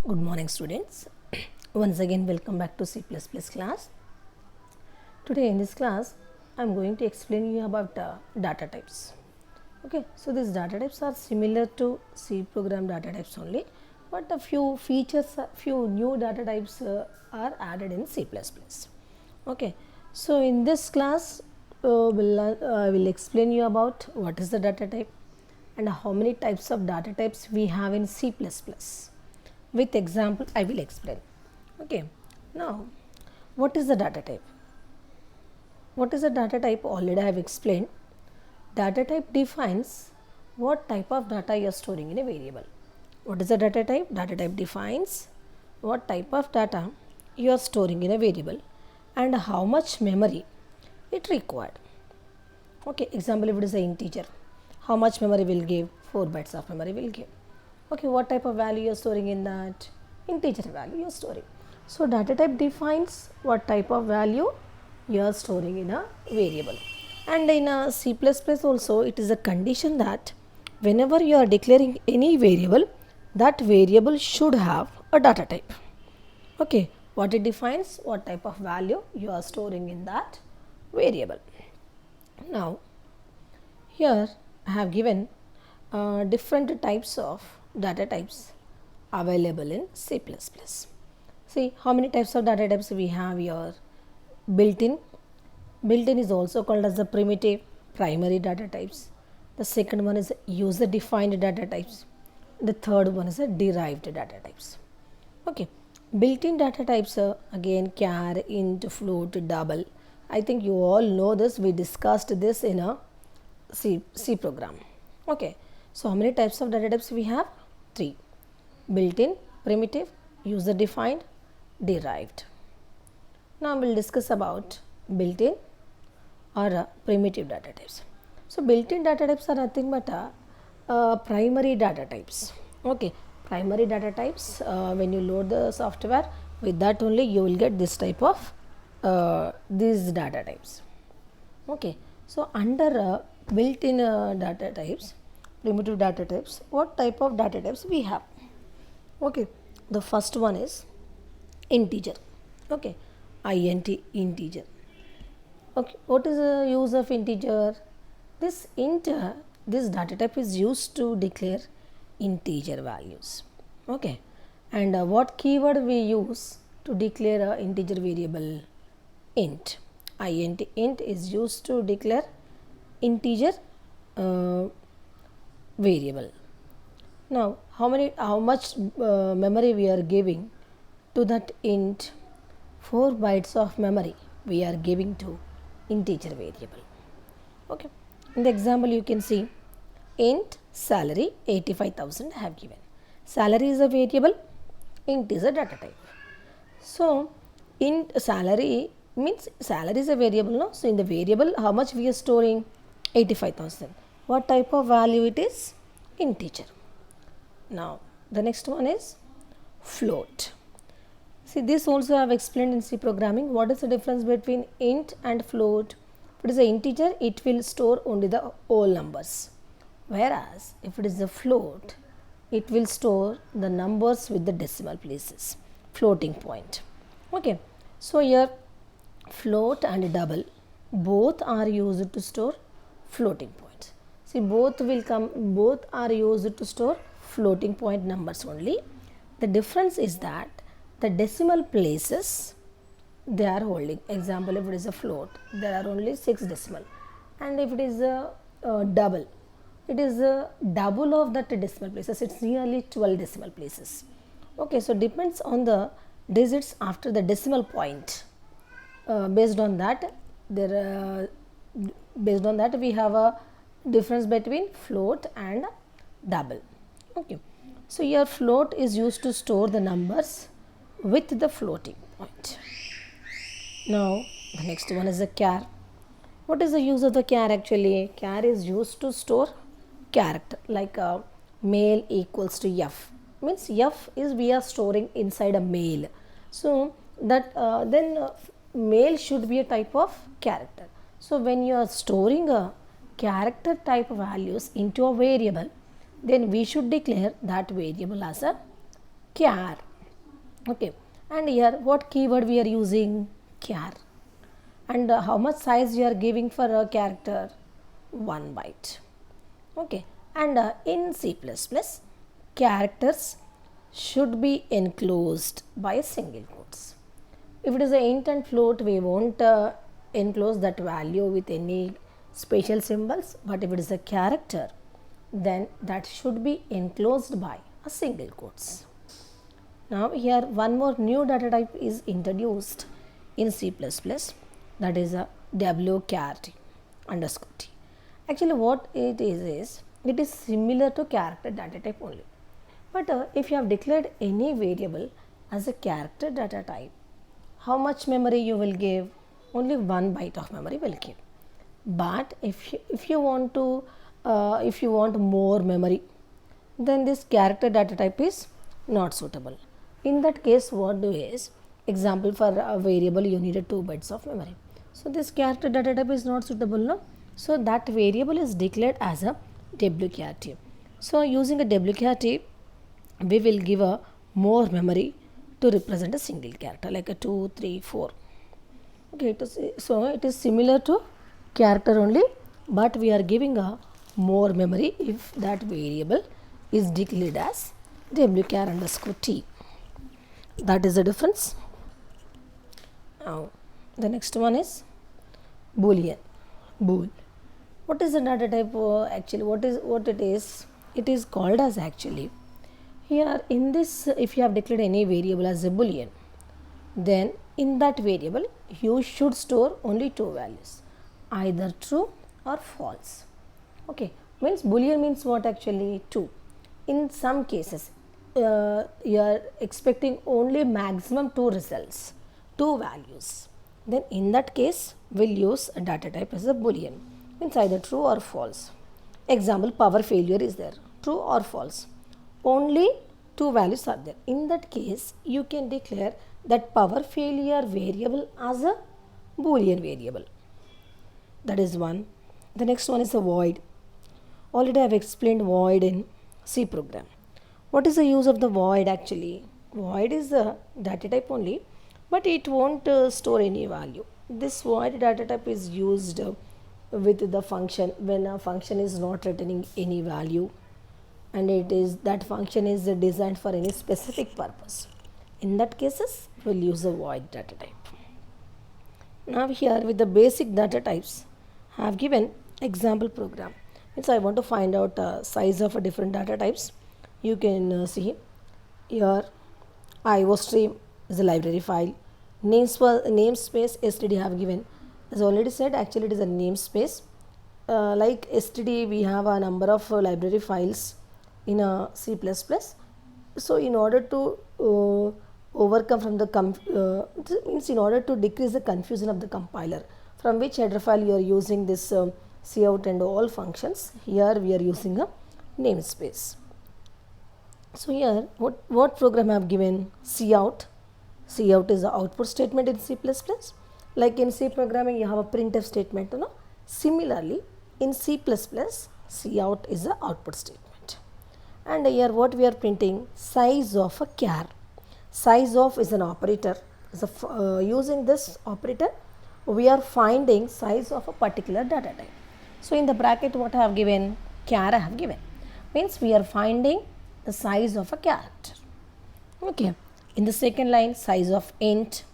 Good morning students. Once again welcome back to C++ class. Today in this class I am going to explain you about data types. Okay, so these data types are similar to C program data types only, but a few features, few new data types are added in C++. Okay, so in this class I will explain you about what is the data type and how many types of data types we have in C++. With example I will explain. Okay, now what is the data type? What is a data type? Already I have explained. Data type defines what type of data you are storing in a variable. What is the data type? Data type defines what type of data you are storing in a variable and how much memory it required. Okay, example, if it is an integer, how much memory will give? 4 bytes of memory will give. Okay, what type of value you are storing in that? Integer value you are storing. So data type defines what type of value you are storing in a variable. And in a C++ also it is a condition that whenever you are declaring any variable, that variable should have a data type. Okay, what it defines? What type of value you are storing in that variable. Now here I have given different types of data types available in C++. See how many types of data types we have here. Built-in. Built-in is also called as the primitive primary data types. The second one is user defined data types. The third one is a derived data types. Okay, built-in data types are again char, int, float, double. I think you all know this. We discussed this in a C program. Okay, so how many types of data types we have? 3. Built-in, primitive, user defined, derived. Now we will discuss about built-in or primitive data types. So built-in data types are nothing but primary data types. Okay, primary data types, when you load the software, with that only you will get this type of these data types. Okay, so under built-in data types, primitive data types, what type of data types we have? Okay, the first one is integer. Okay, int, integer. Okay, what is the use of integer? This this data type is used to declare integer values. Okay, and what keyword we use to declare a integer variable? Int. Int is used to declare integer variable. Now how much memory we are giving to that int? 4 bytes of memory we are giving to integer variable. Okay, in the example you can see int salary 85,000 I have given. Salary is a variable, int is a data type. So int salary means salary is a variable, no? So in the variable how much we are storing? 85,000. What type of value it is? Integer. Now the next one is float. See, this also I have explained in C programming. What is the difference between int and float? If it is an integer, it will store only the whole numbers. Whereas if it is a float, it will store the numbers with the decimal places, floating point. Okay, so here float and double both are used to store floating points. See, both are used to store floating point numbers only. The difference is that the decimal places they are holding. Example, if it is a float, there are only 6 decimal, and if it is a double, it is a double of that decimal places. It's nearly 12 decimal places. Okay, so depends on the digits after the decimal point. Based on that, we have a difference between float and double. Okay, so here float is used to store the numbers with the floating point. Now the next one is the char. What is the use of the char actually? Char is used to store character, like male equals to f, means f is we are storing inside a male. So that male should be a type of character. So when you are storing a character type values into a variable, then we should declare that variable as a char. Okay, and here what keyword we are using? Char. And how much size you are giving for a character? 1 byte. Okay, and in C++, characters should be enclosed by a single quotes. If it is an int and float, we won't enclose that value with any special symbols, but if it is a character, then that should be enclosed by a single quotes. Now here one more new data type is introduced in C++, that is a wchar_t underscore t. Actually what it is it is similar to character data type only. But if you have declared any variable as a character data type, how much memory you will give? Only 1 byte of memory will give. But if you want to if you want more memory, then this character data type is not suitable. In that case, what do is, example, for a variable you needed 2 bytes of memory. So this character data type is not suitable, no? So that variable is declared as a wchar_t. So using a wchar_t, we will give a more memory to represent a single character, like a 2, 3, 4. Okay, so it is similar to character only, but we are giving a more memory if that variable is declared as wchar_t. That is the difference. Now the next one is boolean. Bool. What is the data type? Actually, what it is? It is called as, actually, here in this, if you have declared any variable as a boolean, then in that variable you should store only 2 values, either true or false. Okay, means boolean means what? Actually 2. In some cases you are expecting only maximum 2 results, 2 values, then in that case we'll use a data type as a boolean, means either true or false. Example, power failure is there, true or false. Only 2 values are there. In that case, you can declare that power failure variable as a boolean variable. That is one. The next one is a void. Already I have explained void in C program. What is the use of the void? Actually, void is a data type only, but it won't store any value. This void data type is used with the function when a function is not returning any value, and it is that function is designed for any specific purpose. In that cases, we'll use a void data type. Now here with the basic data types, I have given example program. Means I want to find out size of a different data types. You can see here IOStream is a library file. Namespace std I have given. As already said, actually it is a namespace. Like std, we have a number of library files in a C++. So in order to overcome from the means in order to decrease the confusion of the compiler, from which header file you are using this cout and all functions, here we are using a namespace. So here what program I have given? Cout. Cout is the output statement in C++. Like in C programming you have a printf statement, no? Similarly in C++, cout is the output statement. And here what we are printing? Size of a char. Size of is an operator. So using this operator we are finding size of a particular data type. So in the bracket what I have given? Char I have given. Means we are finding the size of a character. Okay. In the second line, size of int.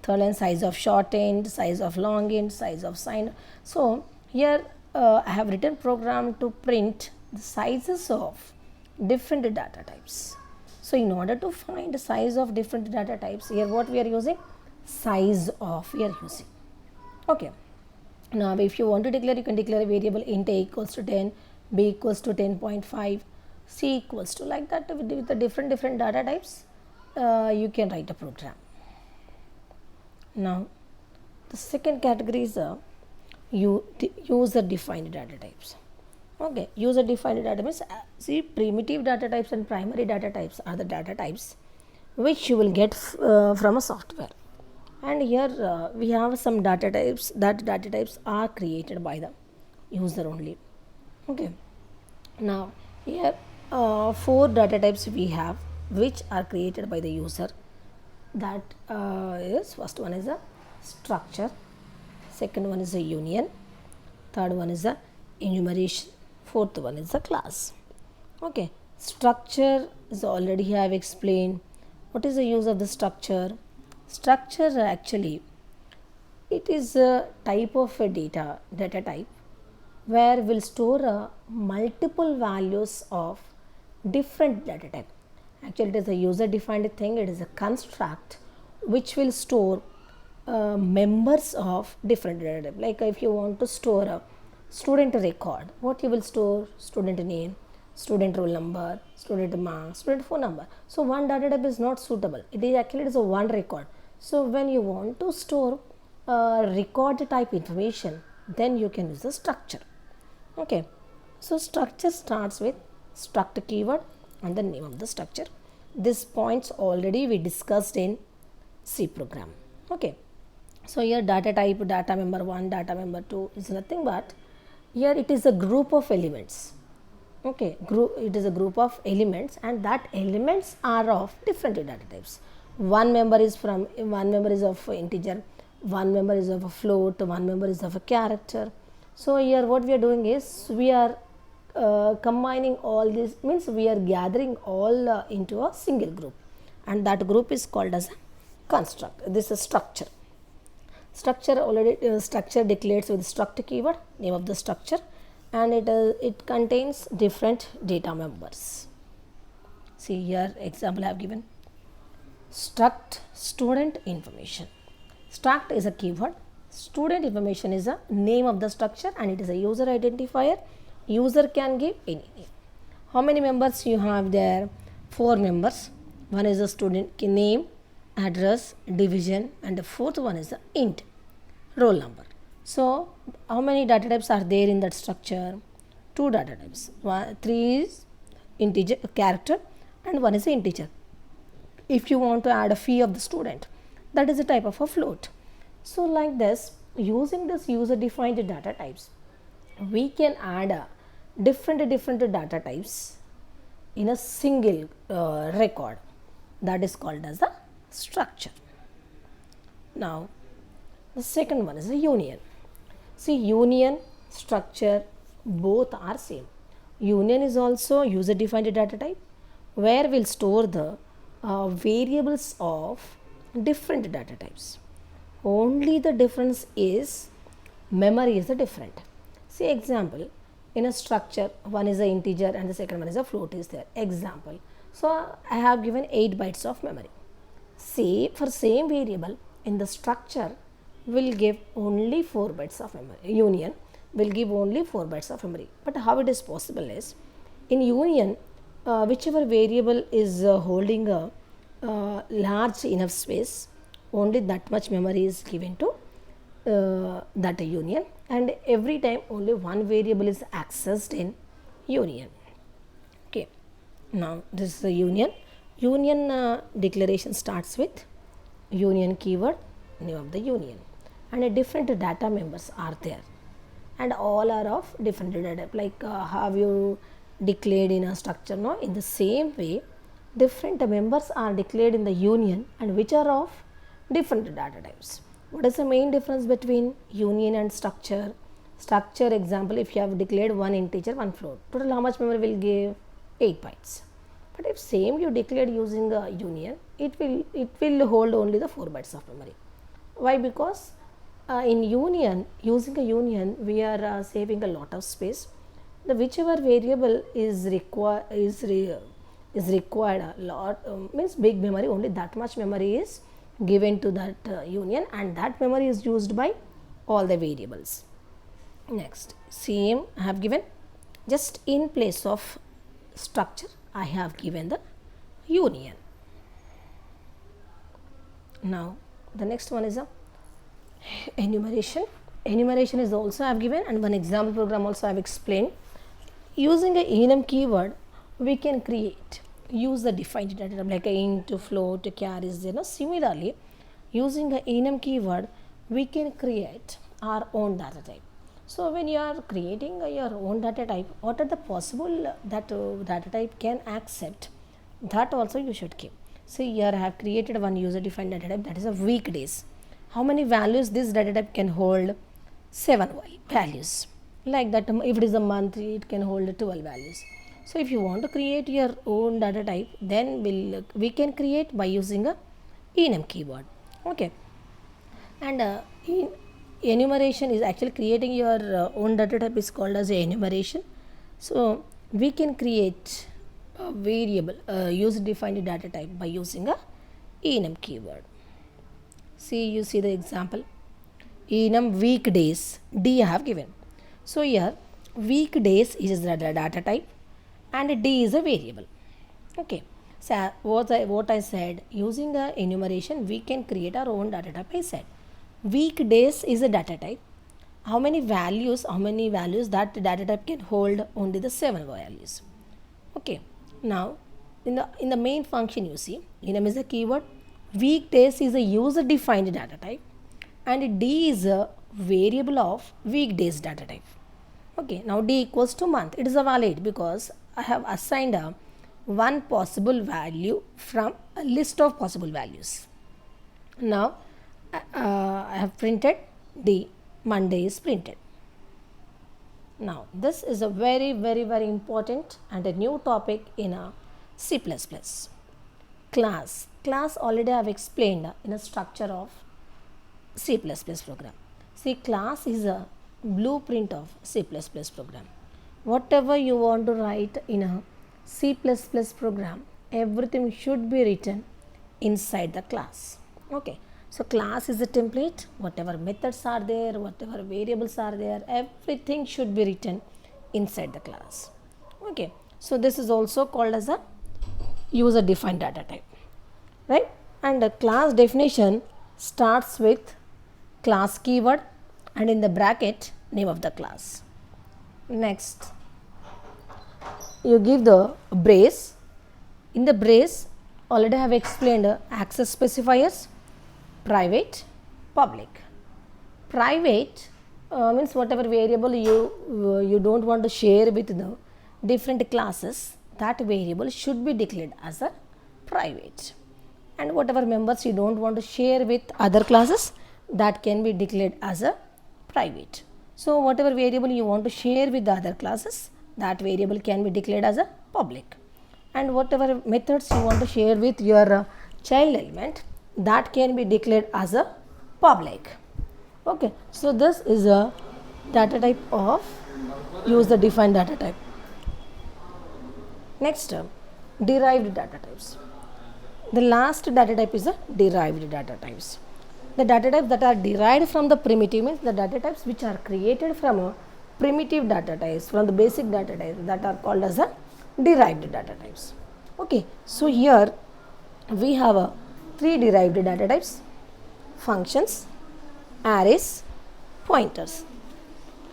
Third line, size of short int, size of long int, size of sign. So here I have written program to print the sizes of different data types. So in order to find the size of different data types, here what we are using? Size of we are using. Okay. Now if you want to declare, you can declare a variable int a equals to 10, b equals to 10.5, c equals to, like that, with the different data types. You can write a program. Now the second category is user defined data types. Okay, user defined data types. See, primitive data types and primary data types are the data types which you will get from a software. And here we have some data types. That data types are created by the user only. Okay. Now here 4 data types we have which are created by the user. That is, first one is a structure, second one is a union, third one is a enumeration, fourth one is a class. Okay, structure is already I have explained. What is the use of the structure? Structure actually, it is a type of a data type where we'll store multiple values of different data type. Actually, it is a user defined thing, it is a construct which will store members of different data type. Like if you want to store a student record, what you will store? Student name, student roll number, student marks, student phone number. So one data type is not suitable. It is actually it is a one record. So when you want to store record type information, then you can use the structure. Okay, so structure starts with struct keyword and the name of the structure. This points already we discussed in C program. Okay, so here data type, data member 1, data member 2 is nothing but here it is a group of elements. Okay, it is a group of elements, and that elements are of different data types. One member is of integer, one member is of a float, one member is of a character. So here what we are doing is we are combining all this, means we are gathering all into a single group, and that group is called as a construct. This is structure. Structure declares with struct keyword, name of the structure, and it contains different data members. See here example I have given. Struct student information. Struct is a keyword, student information is a name of the structure, and it is a user identifier. User can give any name. How many members you have there? 4 members. One is the student name, address, division, and the fourth one is the int, roll number. So how many data types are there in that structure? 2 data types. 3 is integer character and 1 is the integer. If you want to add a fee of the student, that is a type of a float. So like this, using this user defined data types, we can add different data types in a single record. That is called as a structure. Now the second one is a union. See, union, structure, both are same. Union is also user defined data type where we'll store the variables of different data types. Only the difference is memory is the different. See example, in a structure one is an integer and the second one is a float is there. Example, so I have given 8 bytes of memory. Say for same variable in the structure will give only 4 bytes of memory. Union will give only 4 bytes of memory. But how it is possible is, in union whichever variable is holding a large enough space, only that much memory is given to that union, and every time only one variable is accessed in union. Okay, now this is the union. Union declaration starts with union keyword, name of the union, and different data members are there, and all are of different data type. Like have you declared in a structure? No, in the same way different members are declared in the union, and which are of different data types. What is the main difference between union and structure? Structure example, if you have declared one integer, one float, total how much memory will give? 8 bytes. But if same you declared using a union, it will hold only the 4 bytes of memory. Why? Because in union, using a union, we are saving a lot of space. The whichever variable is required a lot, means big memory, only that much memory is given to that union, and that memory is used by all the variables. Next, same I have given, just in place of structure I have given the union. Now the next one is a enumeration. Enumeration is also I have given, and one example program also I have explained. Using a enum keyword we can create user defined data type like a int, float, carries. Similarly, using a enum keyword we can create our own data type. So when you are creating your own data type, what are the possible that data type can accept, that also you should keep. So here I have created one user defined data type, that is a weekdays. How many values this data type can hold? 7 values. Like that, if it is a month, it can hold 12 values. So if you want to create your own data type, then we can create by using a enum keyword. Okay. And enumeration is actually creating your own data type is called as a enumeration. So we can create a variable user defined data type by using a enum keyword. You see the example, enum weekdays, D I have given. So here weekdays is the data type and D is a variable. Okay. So what I said, using a enumeration we can create our own data type. I said weekdays is a data type. How many values that data type can hold? Only the 7 values. Okay. Now in the main function, you see enum is a keyword, weekdays is a user defined data type, and D is a variable of weekdays data type. Okay, now D equals to month. It is a valid because I have assigned a one possible value from a list of possible values. Now I have printed D, Monday is printed. Now this is a very important and a new topic in a C++. Class already I have explained in a structure of C++ program. See, class is a blueprint of C++ program. Whatever you want to write in a C++ program, everything should be written inside the class. Okay. So class is a template, whatever methods are there, whatever variables are there, everything should be written inside the class. Okay. So this is also called as a user defined data type, right? And the class definition starts with class keyword and in the bracket name of the class. Next, you give the brace. In the brace already I have explained access specifiers, private, public. Private means whatever variable you don't want to share with the different classes, that variable should be declared as a private. And whatever members you don't want to share with other classes, that can be declared as a private. So whatever variable you want to share with the other classes, that variable can be declared as a public. And whatever methods you want to share with your child element, that can be declared as a public. Okay, so this is a data type of user defined data type. Next, derived data types. The last data type is a derived data types. The data types that are derived from the primitive means the data types which are created from a primitive data types, from the basic data types, that are called as a derived data types. Okay, so here we have three derived data types: functions, arrays, pointers.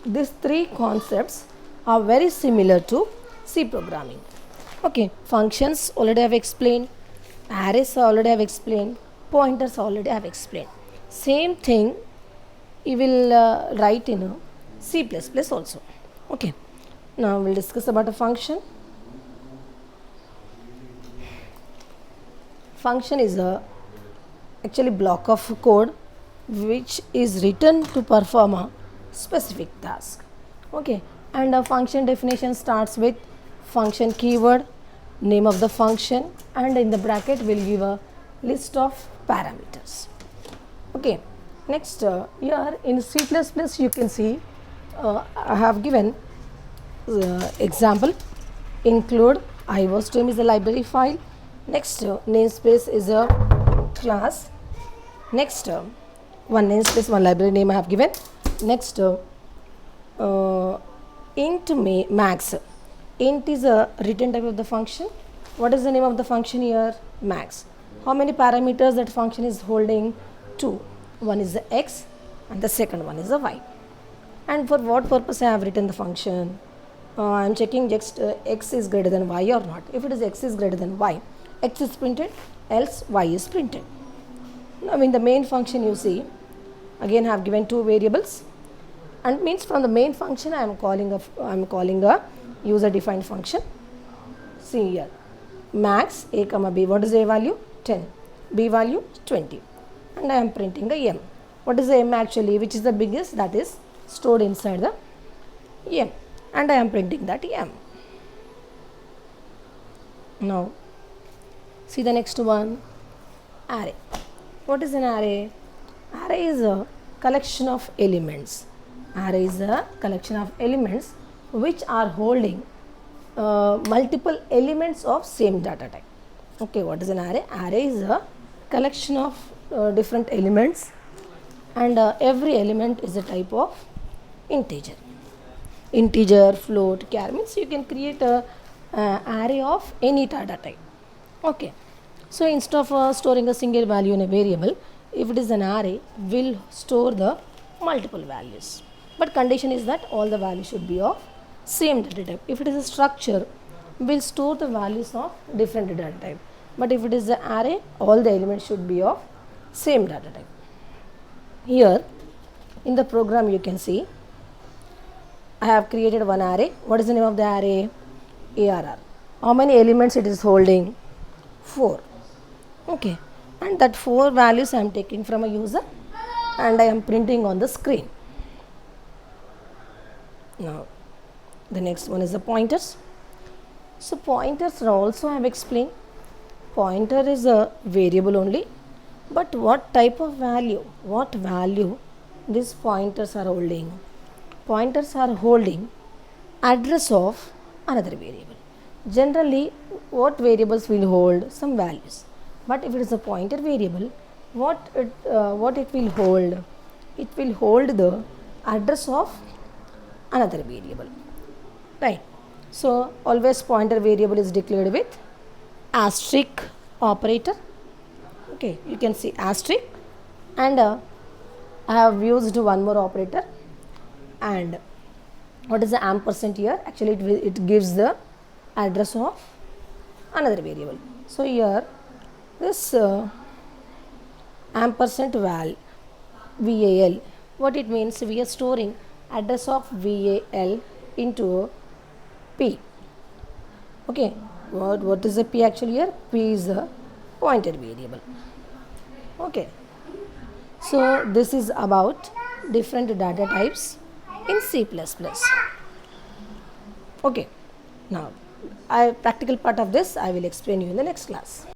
These three concepts are very similar to C programming. Okay, functions already I have explained, arrays already I have explained, pointers already I have explained. Same thing you will write in C++ also. Okay, now we will discuss about a function. Function is a actually block of code which is written to perform a specific task. Okay, and a function definition starts with function keyword, name of the function, and in the bracket will give a list of parameters. Okay, next here in C++ you can see I have given example: include iostream is a library file. Next, namespace is a class. Next, one namespace, one library name I have given. Next, int max. Int is a return type of the function. What is the name of the function here? Max. How many parameters that function is holding? 2. One is the x and the second one is the y. And for what purpose I have written the function? I am checking just x is greater than y or not. If it is x is greater than y, x is printed, else y is printed. Now in the main function you see, again I have given two variables, and means from the main function I am calling a user defined function. See here, max a comma b. What is a value? 10, b value 20, and I am printing a m. What is the m actually? Which is the biggest? That is stored inside the m, and I am printing that m. Now see the next one, array. What is an array? Array is a collection of elements. Array is a collection of elements which are holding multiple elements of same data type. Okay, what is an array? Array is a collection of different elements, and every element is a type of integer. Integer, float, char, means you can create a array of any data type. Okay, so instead of storing a single value in a variable, if it is an array, we'll store the multiple values. But condition is that all the values should be of same data type. If it is a structure, we'll store the values of different data type. But if it is an array, all the elements should be of same data type. Here in the program you can see I have created one array. What is the name of the array? ARR. How many elements it is holding? 4. Okay, and that 4 values I am taking from a user and I am printing on the screen. Now the next one is the pointers. So pointers are also I have explained. Pointer is a variable only, but what type of value? What value these pointers are holding? Pointers are holding address of another variable. Generally, what variables will hold? Some values. But if it is a pointer variable, what it will hold? It will hold the address of another variable, right? So always pointer variable is declared with asterisk operator. Okay, you can see asterisk, and I have used one more operator. And what is the ampersand here? Actually it gives the address of another variable. So here this ampersand val what it means? We are storing address of val into p. Okay, what is the p actually here? P is a pointer variable. Okay, so this is about different data types in C++. Okay, now practical part of this I will explain you in the next class.